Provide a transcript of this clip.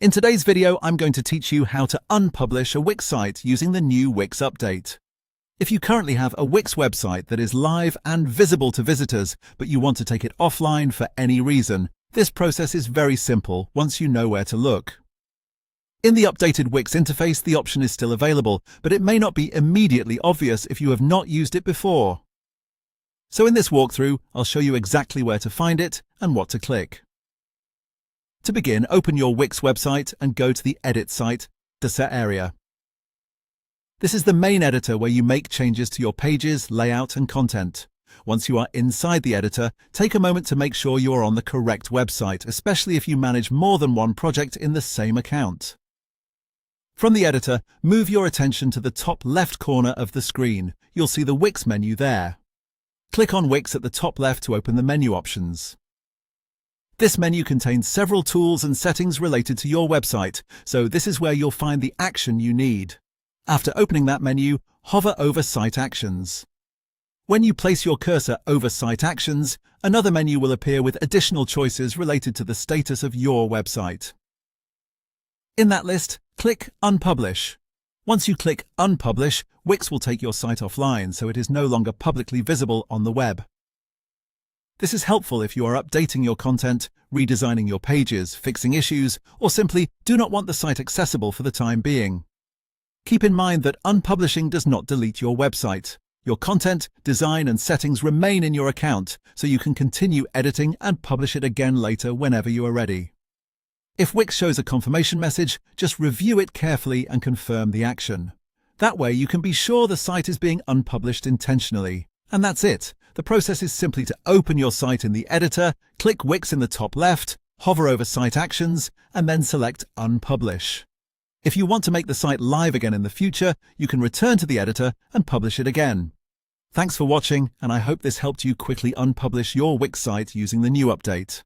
In today's video, I'm going to teach you how to unpublish a Wix site using the new Wix update. If you currently have a Wix website that is live and visible to visitors, but you want to take it offline for any reason, this process is very simple once you know where to look. In the updated Wix interface, the option is still available, but it may not be immediately obvious if you have not used it before. So in this walkthrough, I'll show you exactly where to find it and what to click. To begin, open your Wix website and go to the Edit site, Data area. This is the main editor where you make changes to your pages, layout, and content. Once you are inside the editor, take a moment to make sure you are on the correct website, especially if you manage more than one project in the same account. From the editor, move your attention to the top left corner of the screen. You'll see the Wix menu there. Click on Wix at the top left to open the menu options. This menu contains several tools and settings related to your website, so this is where you'll find the action you need. After opening that menu, hover over Site Actions. When you place your cursor over Site Actions, another menu will appear with additional choices related to the status of your website. In that list, click Unpublish. Once you click Unpublish, Wix will take your site offline, so it is no longer publicly visible on the web. This is helpful if you are updating your content, redesigning your pages, fixing issues, or simply do not want the site accessible for the time being. Keep in mind that unpublishing does not delete your website. Your content, design, and settings remain in your account, so you can continue editing and publish it again later whenever you are ready. If Wix shows a confirmation message, just review it carefully and confirm the action. That way you can be sure the site is being unpublished intentionally. And that's it. The process is simply to open your site in the editor, click Wix in the top left, hover over Site Actions, and then select Unpublish. If you want to make the site live again in the future, you can return to the editor and publish it again. Thanks for watching, and I hope this helped you quickly unpublish your Wix site using the new update.